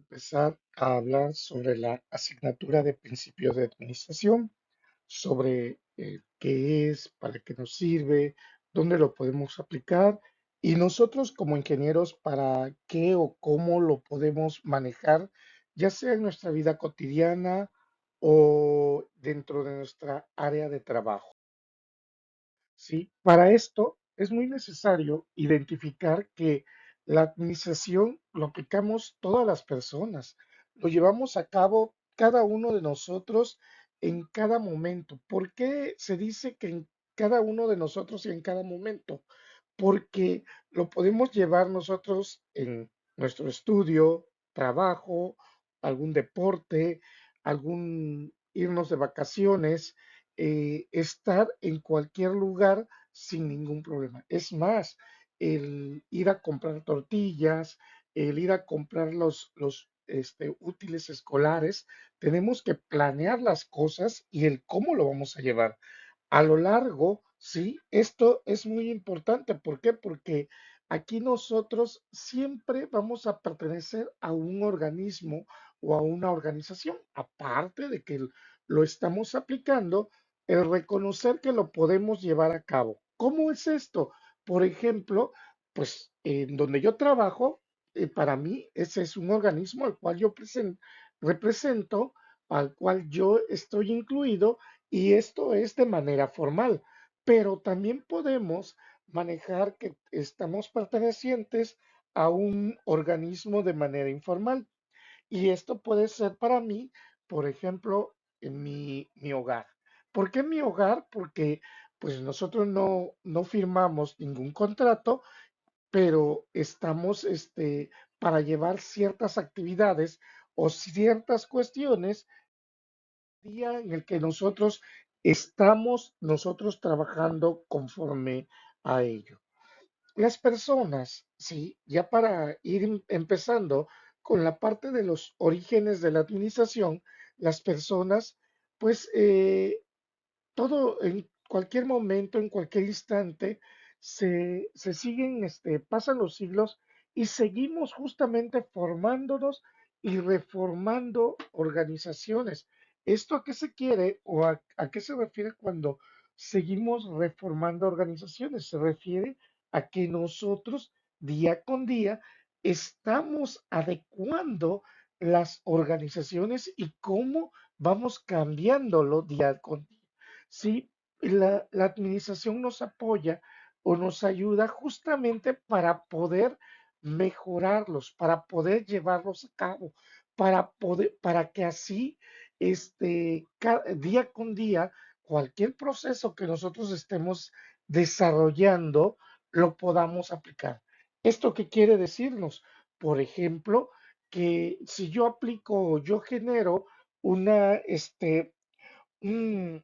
empezar a hablar sobre la asignatura de principios de administración, sobre qué es, para qué nos sirve, dónde lo podemos aplicar y nosotros como ingenieros para qué o cómo lo podemos manejar, ya sea en nuestra vida cotidiana o dentro de nuestra área de trabajo. ¿Sí? Para esto es muy necesario identificar que la administración lo aplicamos todas las personas, lo llevamos a cabo cada uno de nosotros en cada momento. ¿Por qué se dice que en cada uno de nosotros y en cada momento? Porque lo podemos llevar nosotros en nuestro estudio, trabajo, algún deporte, algún irnos de vacaciones, estar en cualquier lugar sin ningún problema. Es más, el ir a comprar tortillas, el ir a comprar los útiles escolares, tenemos que planear las cosas y el cómo lo vamos a llevar. A lo largo, sí, esto es muy importante. ¿Por qué? Porque aquí nosotros siempre vamos a pertenecer a un organismo o a una organización, aparte de que lo estamos aplicando, el reconocer que lo podemos llevar a cabo. ¿Cómo es esto? Por ejemplo, pues en donde yo trabajo, para mí ese es un organismo al cual yo represento, al cual yo estoy incluido y esto es de manera formal, pero también podemos manejar que estamos pertenecientes a un organismo de manera informal. Y esto puede ser para mí, por ejemplo, en mi hogar. ¿Por qué mi hogar? Porque pues nosotros no firmamos ningún contrato, pero estamos para llevar ciertas actividades o ciertas cuestiones día en el que nosotros estamos nosotros trabajando conforme a ello. Las personas, sí, ya para ir empezando con la parte de los orígenes de la administración, las personas, pues todo en cualquier momento, en cualquier instante, se siguen, pasan los siglos y seguimos justamente formándonos y reformando organizaciones. ¿Esto a qué se quiere o a qué se refiere cuando seguimos reformando organizaciones? Se refiere a que nosotros día con día estamos adecuando las organizaciones y cómo vamos cambiándolo día con día. Sí, la administración nos apoya o nos ayuda justamente para poder mejorarlos, para poder llevarlos a cabo, para que así, día con día, cualquier proceso que nosotros estemos desarrollando, lo podamos aplicar. ¿Esto qué quiere decirnos? Por ejemplo, que si yo aplico, yo genero una, un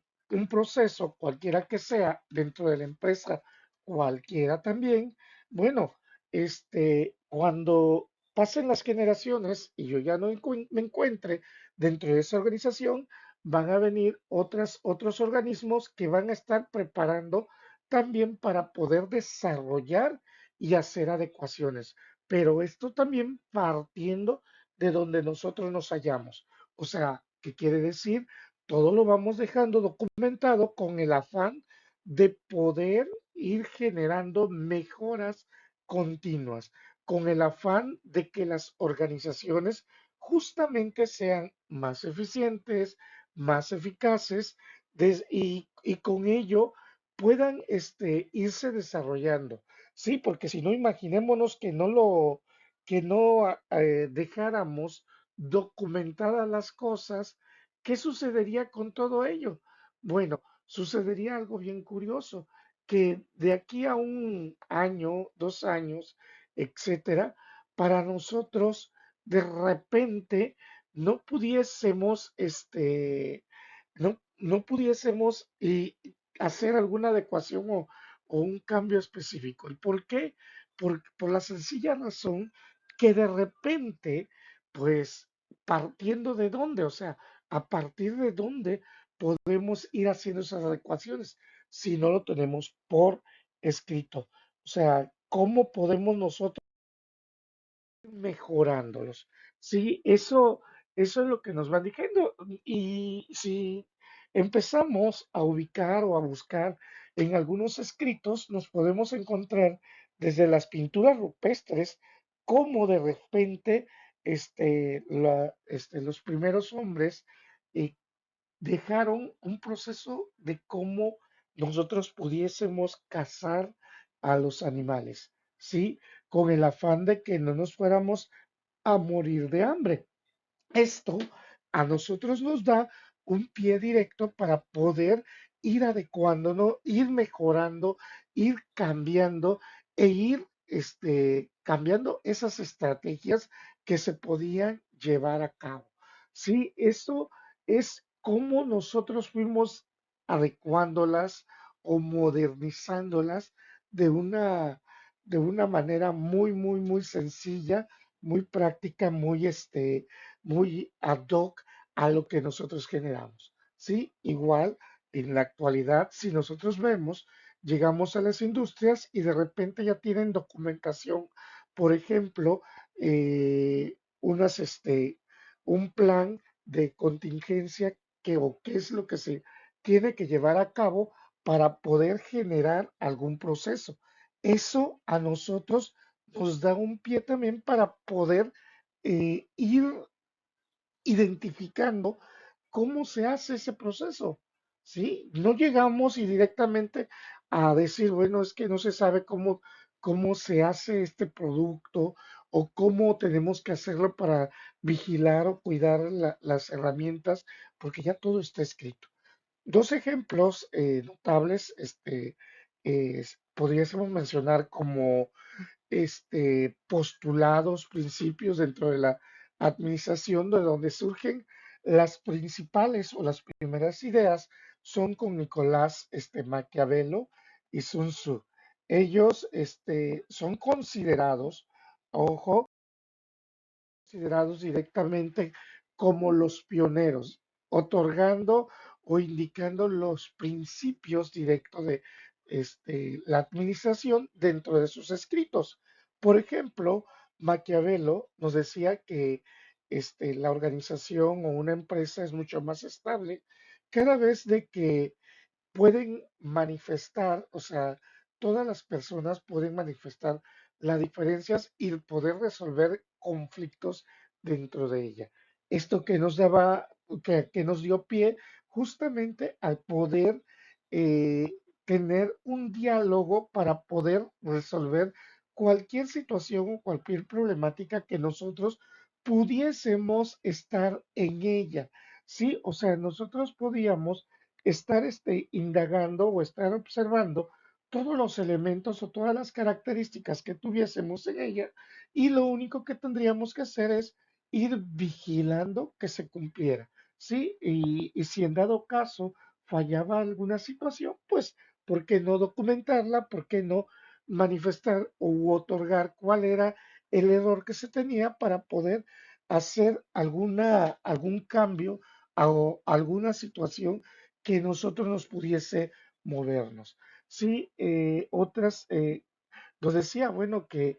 proceso, cualquiera que sea, dentro de la empresa, cualquiera también, bueno, cuando pasen las generaciones y yo ya no me encuentre dentro de esa organización, van a venir otros organismos que van a estar preparando también para poder desarrollar y hacer adecuaciones. Pero esto también partiendo de donde nosotros nos hallamos. O sea, ¿qué quiere decir? Todo lo vamos dejando documentado con el afán de poder ir generando mejoras continuas, con el afán de que las organizaciones justamente sean más eficientes, más eficaces y con ello puedan irse desarrollando. Sí, porque si no, imaginémonos que no dejáramos documentadas las cosas. ¿Qué sucedería con todo ello? Bueno, sucedería algo bien curioso, que de aquí a un año, 2 años, etcétera, para nosotros de repente no pudiésemos, no pudiésemos hacer alguna adecuación o un cambio específico. ¿Y por qué? Por la sencilla razón que de repente, pues, partiendo de dónde, o sea, a partir de dónde podemos ir haciendo esas adecuaciones si no lo tenemos por escrito. O sea, ¿cómo podemos nosotros ir mejorándolos? Sí, eso es lo que nos van diciendo. Y si empezamos a ubicar o a buscar en algunos escritos, nos podemos encontrar desde las pinturas rupestres, cómo de repente los primeros hombres eh, dejaron un proceso de cómo nosotros pudiésemos cazar a los animales, ¿sí? Con el afán de que no nos fuéramos a morir de hambre. Esto a nosotros nos da un pie directo para poder ir adecuándonos, ir mejorando, ir cambiando e ir cambiando esas estrategias que se podían llevar a cabo. Sí, eso es como nosotros fuimos adecuándolas o modernizándolas de una, de una manera muy, muy, muy sencilla, muy práctica, muy ad hoc a lo que nosotros generamos. ¿Sí? Igual, en la actualidad, si nosotros vemos, llegamos a las industrias y de repente ya tienen documentación, por ejemplo, un plan de contingencia o qué es lo que se tiene que llevar a cabo para poder generar algún proceso. Eso a nosotros nos da un pie también para poder ir identificando cómo se hace ese proceso, ¿sí? No llegamos y directamente a decir, bueno, es que no se sabe cómo se hace este producto o cómo tenemos que hacerlo para vigilar o cuidar las herramientas, porque ya todo está escrito. Dos ejemplos notables, podríamos mencionar como postulados, principios dentro de la administración, de donde surgen las principales o las primeras ideas, son con Nicolás Maquiavelo y Sun Tzu. Ellos son considerados, ojo, considerados directamente como los pioneros, otorgando o indicando los principios directos de la administración dentro de sus escritos. Por ejemplo, Maquiavelo nos decía que la organización o una empresa es mucho más estable cada vez de que pueden manifestar, o sea, todas las personas pueden manifestar las diferencias y poder resolver conflictos dentro de ella. Esto que nos daba, que nos dio pie justamente al poder eh, tener un diálogo para poder resolver cualquier situación o cualquier problemática que nosotros pudiésemos estar en ella. Sí, o sea, nosotros podíamos estar indagando o estar observando todos los elementos o todas las características que tuviésemos en ella y lo único que tendríamos que hacer es ir vigilando que se cumpliera, ¿sí? Y si en dado caso fallaba alguna situación, pues, ¿por qué no documentarla? ¿Por qué no manifestar u otorgar cuál era el error que se tenía para poder hacer algún cambio o alguna situación que nosotros nos pudiese movernos? Sí, otras nos decía, bueno, que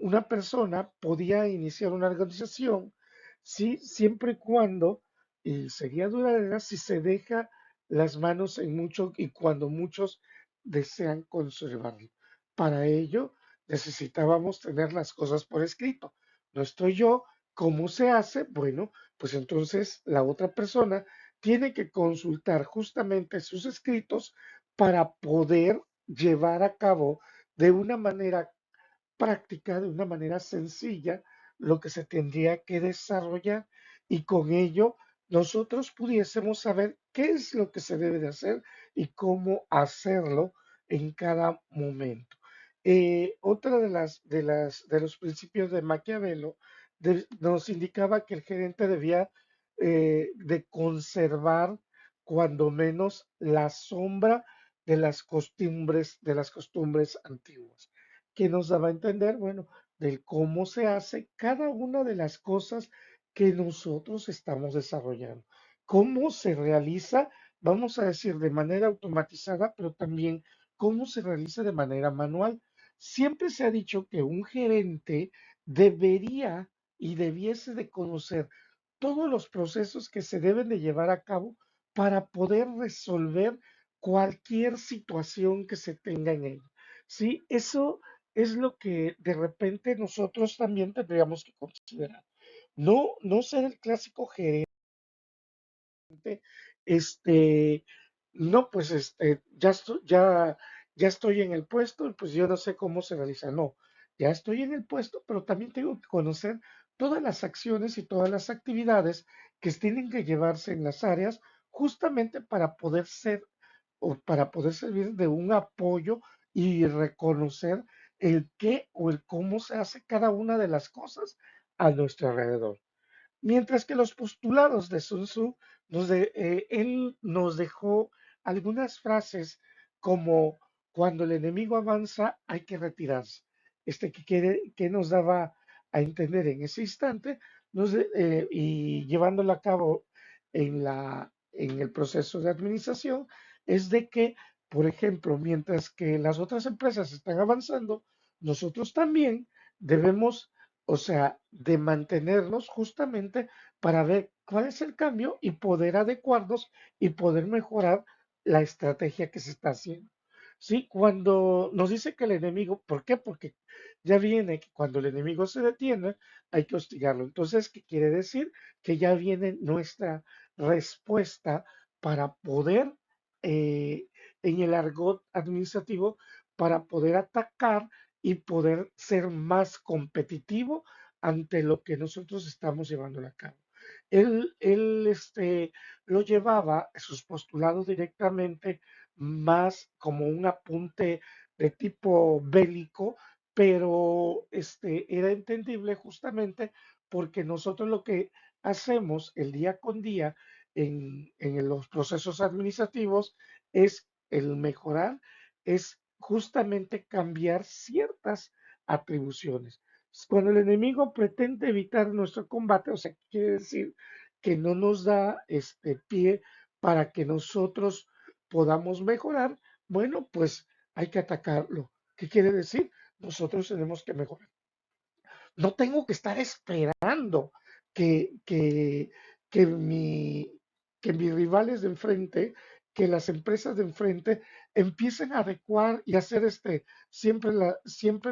una persona podía iniciar una organización, sí, siempre y cuando, y sería duradera si se deja las manos en mucho y cuando muchos desean conservarlo. Para ello necesitábamos tener las cosas por escrito. No estoy yo, ¿cómo se hace? Bueno, pues entonces la otra persona tiene que consultar justamente sus escritos para poder llevar a cabo de una manera práctica, de una manera sencilla, lo que se tendría que desarrollar y con ello nosotros pudiésemos saber qué es lo que se debe de hacer y cómo hacerlo en cada momento. Otra de los principios de Maquiavelo nos indicaba que el gerente debía de conservar cuando menos la sombra de las costumbres antiguas, que nos daba a entender, bueno, del cómo se hace cada una de las cosas que nosotros estamos desarrollando. Cómo se realiza, vamos a decir, de manera automatizada, pero también cómo se realiza de manera manual. Siempre se ha dicho que un gerente debería y debiese de conocer todos los procesos que se deben de llevar a cabo para poder resolver cualquier situación que se tenga en él. Sí, eso es lo que de repente nosotros también tendríamos que considerar. No ser el clásico gerente, este, no, pues ya estoy en el puesto y pues yo no sé cómo se realiza. No, ya estoy en el puesto, pero también tengo que conocer todas las acciones y todas las actividades que tienen que llevarse en las áreas justamente para poder ser o para poder servir de un apoyo y reconocer el qué o el cómo se hace cada una de las cosas a nuestro alrededor. Mientras que los postulados de Sun Tzu, él nos dejó algunas frases como cuando el enemigo avanza hay que retirarse. Que nos daba a entender en ese instante y llevándolo a cabo en el proceso de administración, es de que, por ejemplo, mientras que las otras empresas están avanzando, nosotros también debemos, o sea, de mantenernos justamente para ver cuál es el cambio y poder adecuarnos y poder mejorar la estrategia que se está haciendo. Sí, cuando nos dice que el enemigo, ¿por qué? Porque ya viene que cuando el enemigo se detiene, hay que hostigarlo. Entonces, ¿qué quiere decir? Que ya viene nuestra respuesta para poder, en el argot administrativo, para poder atacar y poder ser más competitivo ante lo que nosotros estamos llevando a cabo. Él lo llevaba, sus postulados directamente, más como un apunte de tipo bélico, pero era entendible justamente porque nosotros lo que hacemos el día con día en los procesos administrativos es el mejorar, es justamente cambiar ciertas atribuciones. Cuando el enemigo pretende evitar nuestro combate, o sea, quiere decir que no nos da este pie para que nosotros podamos mejorar, bueno, pues hay que atacarlo. ¿Qué quiere decir? Nosotros tenemos que mejorar. No tengo que estar esperando que, que, que, mi, que mis rivales de enfrente, que las empresas de enfrente empiecen a adecuar y hacer siempre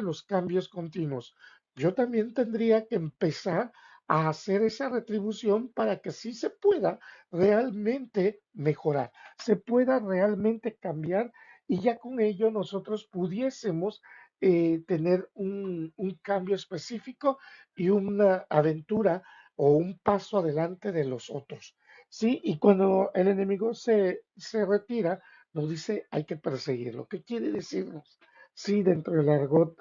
los cambios continuos. Yo también tendría que empezar a hacer esa retribución para que sí se pueda realmente mejorar, se pueda realmente cambiar y ya con ello nosotros pudiésemos tener un cambio específico y una aventura o un paso adelante de los otros. ¿Sí? Y cuando el enemigo se retira, nos dice hay que perseguirlo. ¿Qué quiere decirnos? Sí, dentro del argot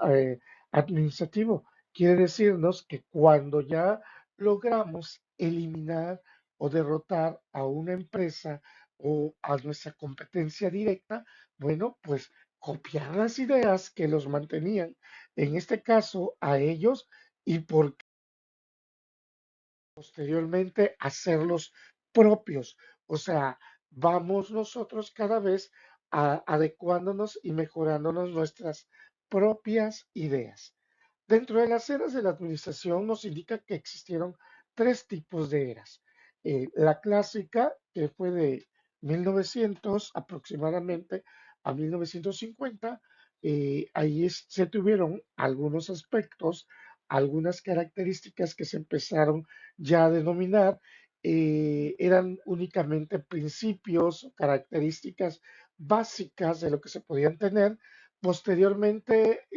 administrativo, quiere decirnos que cuando ya logramos eliminar o derrotar a una empresa o a nuestra competencia directa, bueno, pues copiar las ideas que los mantenían, en este caso a ellos, y posteriormente hacerlos propios. O sea, vamos nosotros cada vez adecuándonos y mejorándonos nuestras propias ideas. Dentro de las eras de la administración nos indica que existieron tres tipos de eras. La clásica, que fue de 1900 aproximadamente a 1950, se tuvieron algunos aspectos, algunas características que se empezaron ya a denominar, eran únicamente principios o características básicas de lo que se podían tener. Posteriormente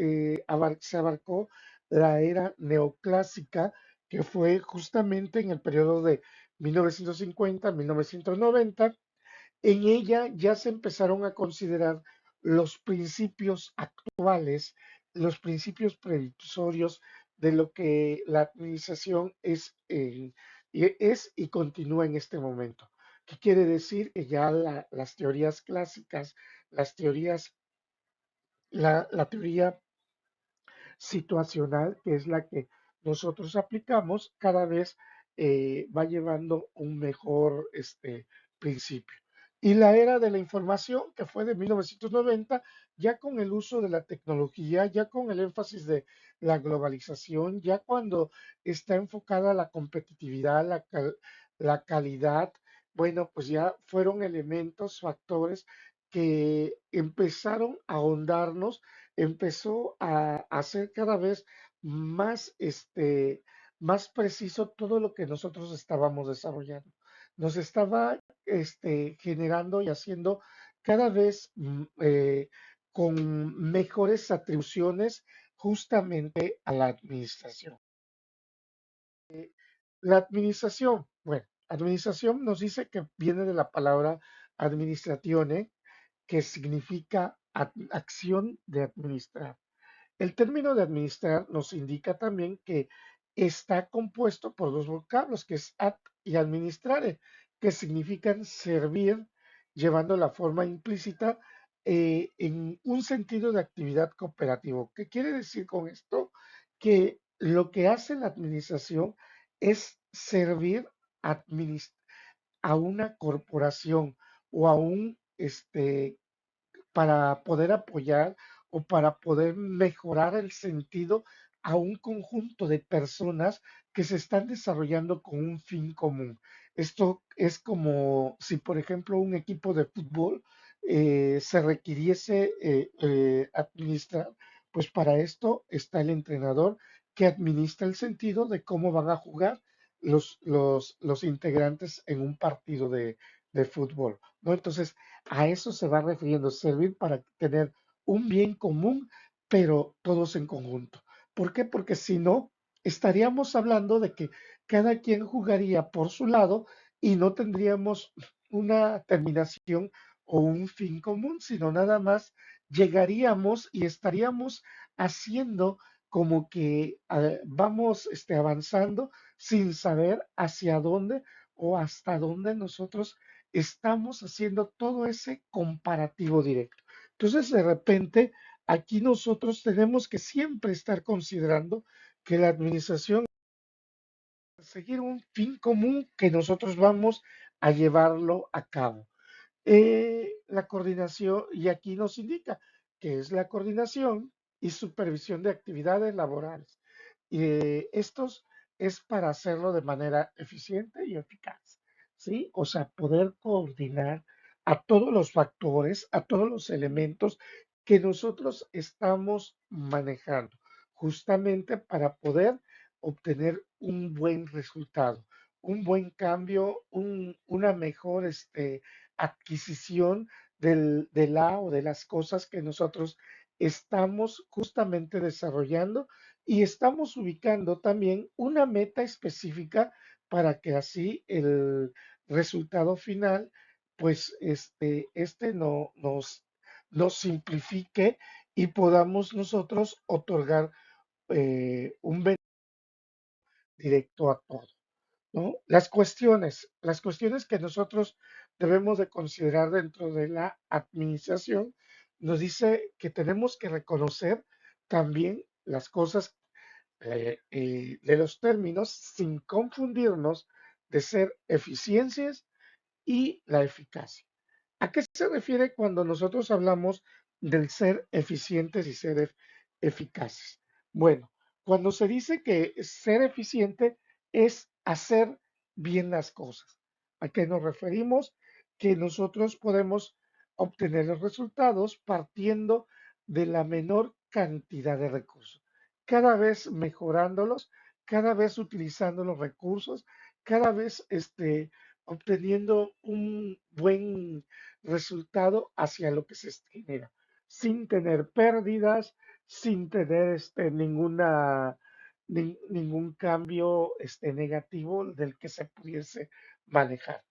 se abarcó la era neoclásica, que fue justamente en el periodo de 1950 a 1990. En ella ya se empezaron a considerar los principios actuales, los principios previsorios de lo que la administración es y continúa en este momento. ¿Qué quiere decir? Que ya las teorías clásicas, las teorías, la teoría situacional, que es la que nosotros aplicamos, cada vez va llevando un mejor principio. y la era de la información, que fue de 1990, ya con el uso de la tecnología, ya con el énfasis de la globalización, ya cuando está enfocada la competitividad, la calidad, bueno, pues ya fueron elementos, factores que empezaron a ahondarnos, empezó a hacer cada vez más, más preciso todo lo que nosotros estábamos desarrollando. Nos estaba generando y haciendo cada vez con mejores atribuciones justamente a la administración. La administración, bueno, administración nos dice que viene de la palabra administratione, que significa acción de administrar. El término de administrar nos indica también que está compuesto por dos vocablos, que es ad y administrare, que significan servir, llevando la forma implícita en un sentido de actividad cooperativo. ¿Qué quiere decir con esto? Que lo que hace la administración es servir a una corporación o a un para poder apoyar o para poder mejorar el sentido a un conjunto de personas que se están desarrollando con un fin común. Esto es como si, por ejemplo, un equipo de fútbol se requiriese administrar, pues para esto está el entrenador que administra el sentido de cómo van a jugar los integrantes en un partido de fútbol, ¿no? Entonces, a eso se va refiriendo, servir para tener un bien común, pero todos en conjunto. ¿Por qué? Porque si no, estaríamos hablando de que cada quien jugaría por su lado y no tendríamos una terminación o un fin común, sino nada más llegaríamos y estaríamos haciendo como que vamos avanzando sin saber hacia dónde o hasta dónde nosotros estamos haciendo todo ese comparativo directo. Entonces, de repente, aquí nosotros tenemos que siempre estar considerando que la administración es seguir un fin común que nosotros vamos a llevarlo a cabo. La coordinación, y aquí nos indica que es la coordinación y supervisión de actividades laborales. Estos es para hacerlo de manera eficiente y eficaz, ¿sí? O sea, poder coordinar a todos los factores, a todos los elementos que nosotros estamos manejando, justamente para poder obtener un buen resultado, un buen cambio, una mejor adquisición de la o de las cosas que nosotros estamos justamente desarrollando y estamos ubicando también una meta específica para que así el resultado final, pues no, nos simplifique y podamos nosotros otorgar un beneficio directo a todo, ¿no? Las cuestiones que nosotros debemos de considerar dentro de la administración, nos dice que tenemos que reconocer también las cosas de los términos sin confundirnos de ser eficiencias y la eficacia. ¿A qué se refiere cuando nosotros hablamos del ser eficientes y ser eficaces? Bueno, cuando se dice que ser eficiente es hacer bien las cosas. ¿A qué nos referimos? Que nosotros podemos obtener los resultados partiendo de la menor cantidad de recursos, cada vez mejorándolos, cada vez utilizando los recursos, cada vez obteniendo un buen resultado hacia lo que se genera, sin tener pérdidas, sin tener ningún cambio negativo del que se pudiese manejar.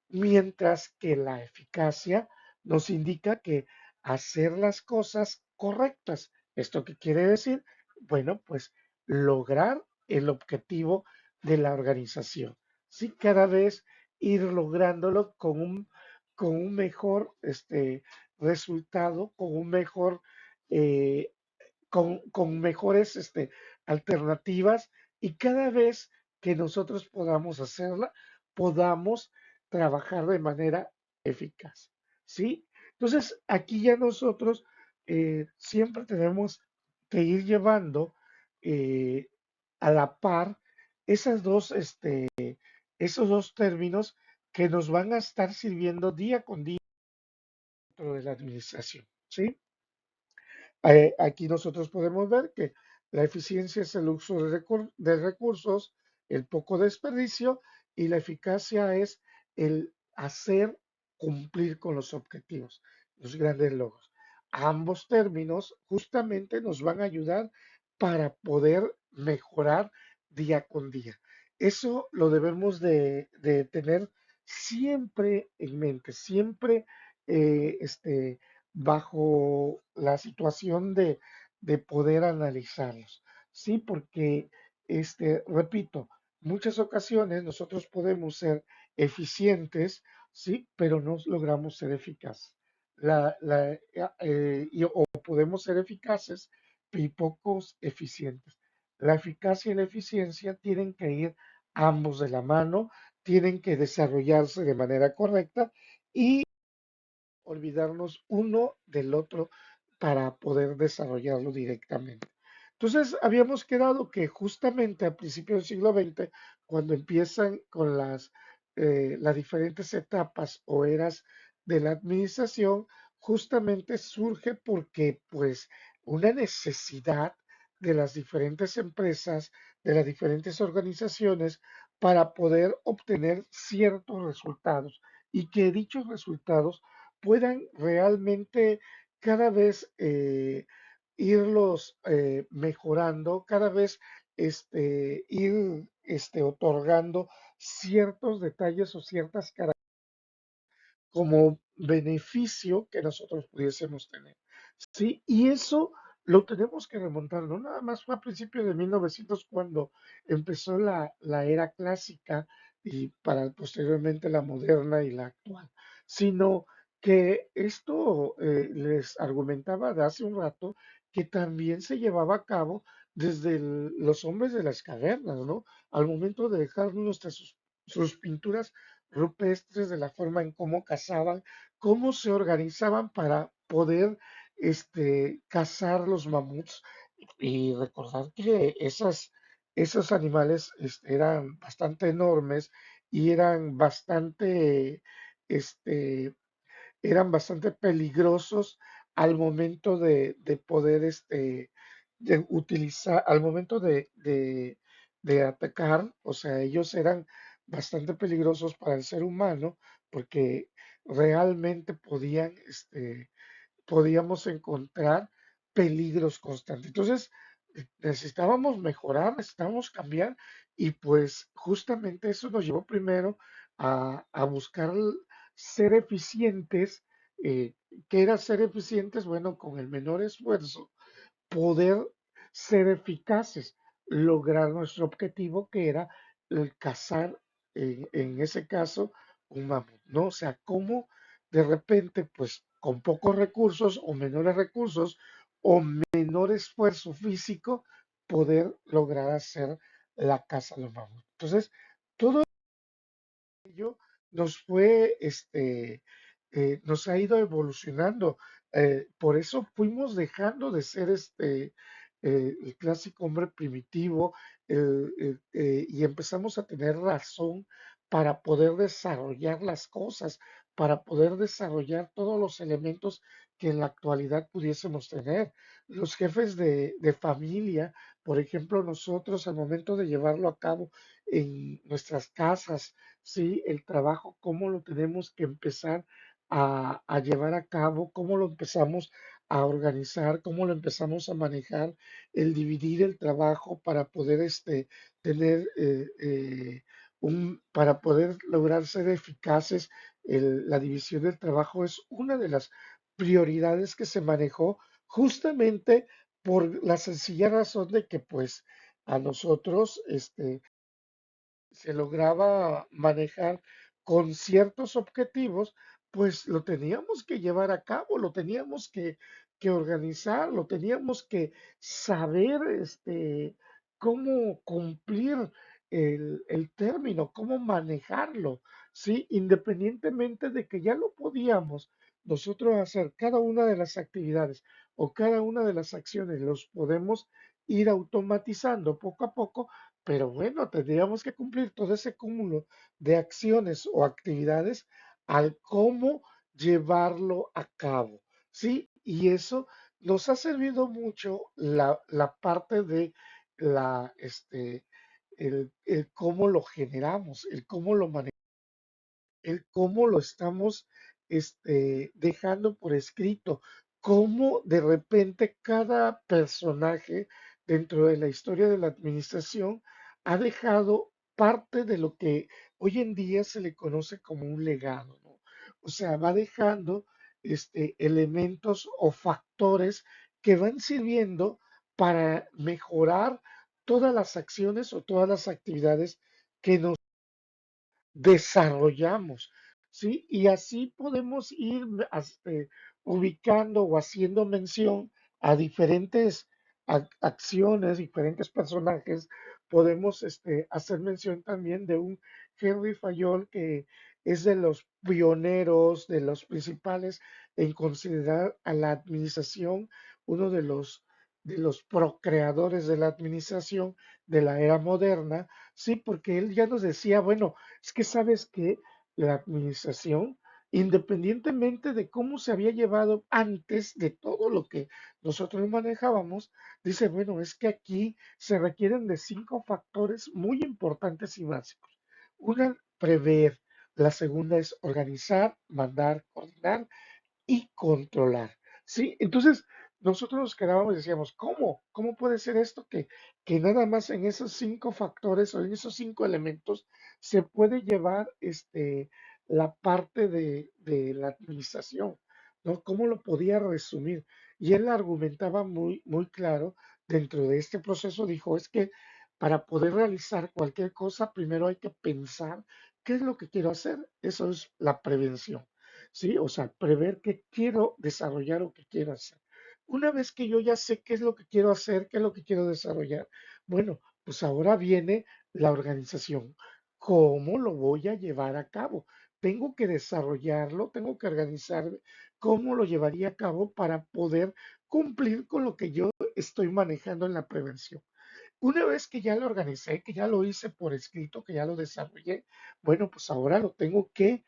Mientras que la eficacia nos indica que hacer las cosas correctas. ¿Esto qué quiere decir? Bueno, pues lograr el objetivo de la organización. Sí, cada vez ir lográndolo con un mejor resultado, eh, con mejores alternativas y cada vez que nosotros podamos hacerla, podamos trabajar de manera eficaz, ¿sí? Entonces, aquí ya nosotros siempre tenemos que ir llevando eh, a la par esas dos, esos dos términos que nos van a estar sirviendo día con día dentro de la administración, ¿sí? Aquí nosotros podemos ver que la eficiencia es el uso de recursos, el poco desperdicio y la eficacia es el hacer cumplir con los objetivos, los grandes logros. Ambos términos justamente nos van a ayudar para poder mejorar día con día. Eso lo debemos de tener siempre en mente, siempre bajo la situación de poder analizarlos. Sí, porque, repito, muchas ocasiones nosotros podemos ser eficientes, sí, pero no logramos ser eficaces. O podemos ser eficaces y pocos eficientes. La eficacia y la eficiencia tienen que ir ambos de la mano, tienen que desarrollarse de manera correcta y olvidarnos uno del otro para poder desarrollarlo directamente. Entonces, habíamos quedado que justamente a principios del siglo XX, cuando empiezan con las diferentes etapas o eras de la administración, justamente surge porque, pues, una necesidad de las diferentes empresas, de las diferentes organizaciones, para poder obtener ciertos resultados y que dichos resultados puedan realmente cada vez irlos mejorando, cada vez ir otorgando ciertos detalles o ciertas características como beneficio que nosotros pudiésemos tener. Sí, y eso lo tenemos que remontar, no nada más fue a principios de 1900 cuando empezó la era clásica y para posteriormente la moderna y la actual, sino que esto les argumentaba de hace un rato que también se llevaba a cabo desde los hombres de las cavernas, ¿no? Al momento de dejar sus pinturas rupestres de la forma en cómo cazaban, cómo se organizaban para poder cazar los mamuts y recordar que esos animales eran bastante enormes y este, eran bastante peligrosos al momento de poder de utilizar, al momento de atacar, o sea, ellos eran bastante peligrosos para el ser humano porque realmente podíamos encontrar peligros constantes. Entonces, necesitábamos mejorar, necesitábamos cambiar y pues justamente eso nos llevó primero a buscar ser eficientes. Eh, ¿Qué era ser eficientes? Bueno, con el menor esfuerzo poder ser eficaces, lograr nuestro objetivo que era el cazar, en ese caso, un mamut, ¿no? O sea, cómo de repente, pues con pocos recursos o menores recursos o menor esfuerzo físico, poder lograr hacer la caza a los mamuts. Entonces, todo ello nos fue, nos ha ido evolucionando. Por eso fuimos dejando de ser el clásico hombre primitivo y empezamos a tener razón para poder desarrollar las cosas, para poder desarrollar todos los elementos que en la actualidad pudiésemos tener. Los jefes de familia, por ejemplo, nosotros al momento de llevarlo a cabo en nuestras casas, sí, el trabajo, cómo lo tenemos que empezar a llevar a cabo, cómo lo empezamos a organizar, cómo lo empezamos a manejar, el dividir el trabajo para poder tener para poder lograr ser eficaces. La división del trabajo es una de las prioridades que se manejó justamente por la sencilla razón de que pues a nosotros se lograba manejar con ciertos objetivos, pues lo teníamos que llevar a cabo, lo teníamos que organizar, lo teníamos que saber cómo cumplir el término, cómo manejarlo, ¿sí? Independientemente de que ya lo podíamos nosotros hacer cada una de las actividades o cada una de las acciones, los podemos ir automatizando poco a poco, pero bueno, tendríamos que cumplir todo ese cúmulo de acciones o actividades al cómo llevarlo a cabo, ¿sí? Y eso nos ha servido mucho la parte de el cómo lo generamos, el cómo lo manejamos, el cómo lo estamos dejando por escrito, cómo de repente cada personaje dentro de la historia de la administración ha dejado parte de lo que hoy en día se le conoce como un legado, ¿no? O sea, va dejando elementos o factores que van sirviendo para mejorar todas las acciones o todas las actividades que nos desarrollamos, ¿sí? Y así podemos ir ubicando o haciendo mención a diferentes acciones, diferentes personajes. Podemos hacer mención también de un Henry Fayol que es de los pioneros, de los principales en considerar a la administración, uno de los procreadores de la administración de la era moderna, sí, porque él ya nos decía, bueno, es que sabes que la administración, independientemente de cómo se había llevado antes de todo lo que nosotros manejábamos, dice, bueno, es que aquí se requieren de cinco factores muy importantes y básicos. Una, prever. La segunda es organizar, mandar, coordinar y controlar, ¿sí? Entonces, nosotros nos quedábamos y decíamos, ¿cómo? ¿Cómo puede ser esto que nada más en esos cinco factores o en esos cinco elementos se puede llevar la parte de la administración, ¿no? ¿Cómo lo podía resumir? Y él argumentaba muy, muy claro dentro de este proceso, dijo, es que para poder realizar cualquier cosa, primero hay que pensar qué es lo que quiero hacer. Eso es la prevención. ¿Sí? O sea, prever qué quiero desarrollar o qué quiero hacer. Una vez que yo ya sé qué es lo que quiero hacer, qué es lo que quiero desarrollar, bueno, pues ahora viene la organización. ¿Cómo lo voy a llevar a cabo? Tengo que desarrollarlo, tengo que organizar cómo lo llevaría a cabo para poder cumplir con lo que yo estoy manejando en la prevención. Una vez que ya lo organicé, que ya lo hice por escrito, que ya lo desarrollé, bueno, pues ahora lo tengo que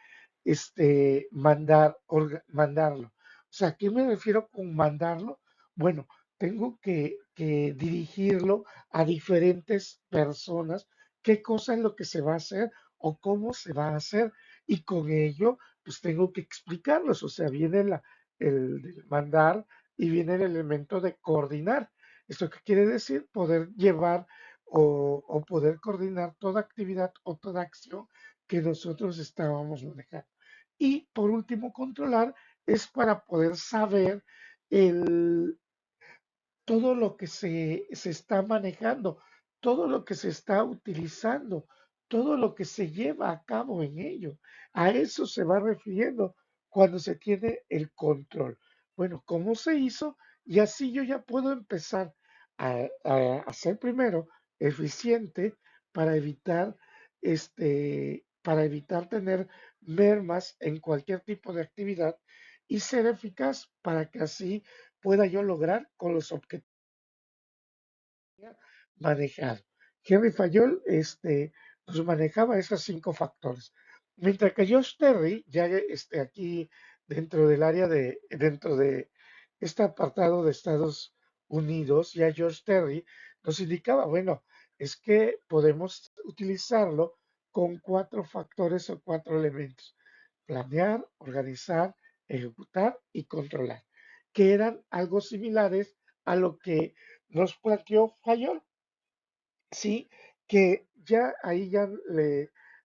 mandarlo. O sea, ¿a qué me refiero con mandarlo? Bueno, tengo que dirigirlo a diferentes personas, qué cosa es lo que se va a hacer o cómo se va a hacer. Y con ello, pues tengo que explicarlos. O sea, viene el mandar y viene el elemento de coordinar. ¿Esto qué quiere decir? Poder llevar o poder coordinar toda actividad o toda acción que nosotros estábamos manejando. Y por último, controlar es para poder saber el, todo lo que se está manejando, todo lo que se está utilizando, todo lo que se lleva a cabo en ello. A eso se va refiriendo cuando se tiene el control. Bueno, ¿cómo se hizo? Y así yo ya puedo empezar a ser primero eficiente para evitar para evitar tener mermas en cualquier tipo de actividad y ser eficaz para que así pueda yo lograr con los objetivos manejado. Henry Fayol pues manejaba esos cinco factores. Mientras que Josh Terry, ya aquí dentro de este apartado de Estados Unidos, ya George Terry nos indicaba, bueno, es que podemos utilizarlo con cuatro factores o cuatro elementos. Planear, organizar, ejecutar y controlar, que eran algo similares a lo que nos planteó Fayol. Sí, que ya ahí ya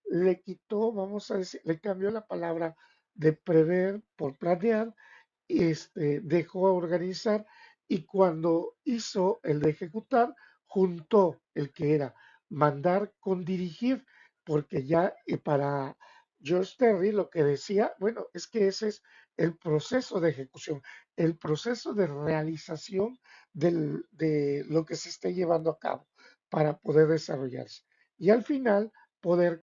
le quitó, vamos a decir, le cambió la palabra de prever por planear, dejó organizar y cuando hizo el de ejecutar, juntó el que era mandar con dirigir, porque ya para George Terry lo que decía, bueno, es que ese es el proceso de ejecución, el proceso de realización de lo que se esté llevando a cabo para poder desarrollarse. Y al final poder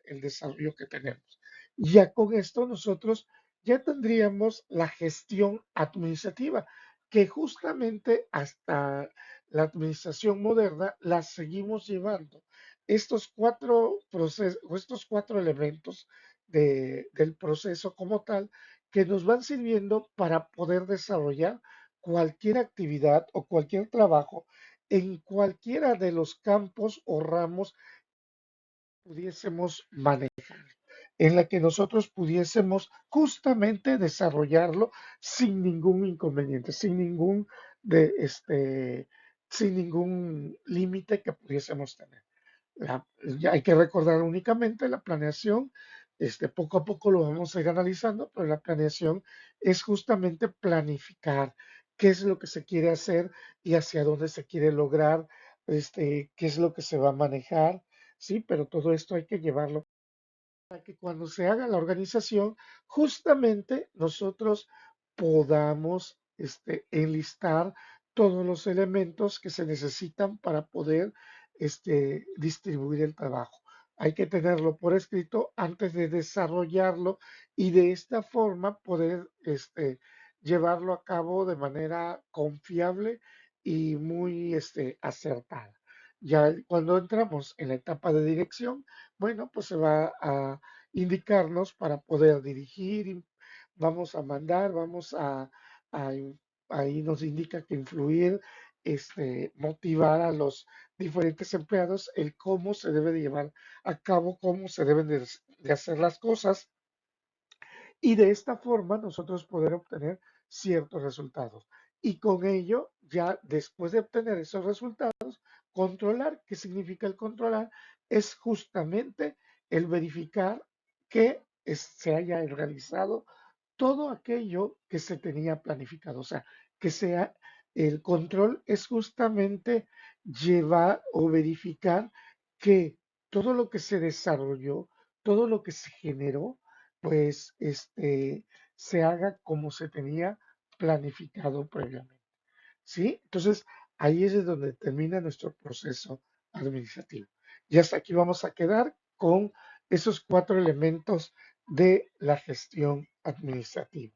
el desarrollo que tenemos. Ya con esto nosotros ya tendríamos la gestión administrativa, que justamente hasta la administración moderna la seguimos llevando. Estos cuatro procesos, estos cuatro elementos del proceso como tal, que nos van sirviendo para poder desarrollar cualquier actividad o cualquier trabajo en cualquiera de los campos o ramos pudiésemos manejar, en la que nosotros pudiésemos justamente desarrollarlo sin ningún inconveniente, sin ningún límite que pudiésemos tener. Ya hay que recordar únicamente la planeación, poco a poco lo vamos a ir analizando, pero la planeación es justamente planificar qué es lo que se quiere hacer y hacia dónde se quiere lograr, qué es lo que se va a manejar, sí, pero todo esto hay que llevarlo para que cuando se haga la organización, justamente nosotros podamos enlistar todos los elementos que se necesitan para poder distribuir el trabajo. Hay que tenerlo por escrito antes de desarrollarlo y de esta forma poder llevarlo a cabo de manera confiable y muy acertada. Ya cuando entramos en la etapa de dirección, bueno, pues se va a indicarnos para poder dirigir, vamos a mandar, a ahí nos indica que influir, motivar a los diferentes empleados el cómo se debe de llevar a cabo, cómo se deben de hacer las cosas y de esta forma nosotros poder obtener ciertos resultados. Y con ello, ya después de obtener esos resultados, controlar. ¿Qué significa el controlar? Es justamente el verificar que se haya realizado todo aquello que se tenía planificado. O sea, que sea el control es justamente llevar o verificar que todo lo que se desarrolló, todo lo que se generó, pues se haga como se tenía planificado previamente. ¿Sí? Entonces, ahí es donde termina nuestro proceso administrativo. Y hasta aquí vamos a quedar con esos cuatro elementos de la gestión administrativa.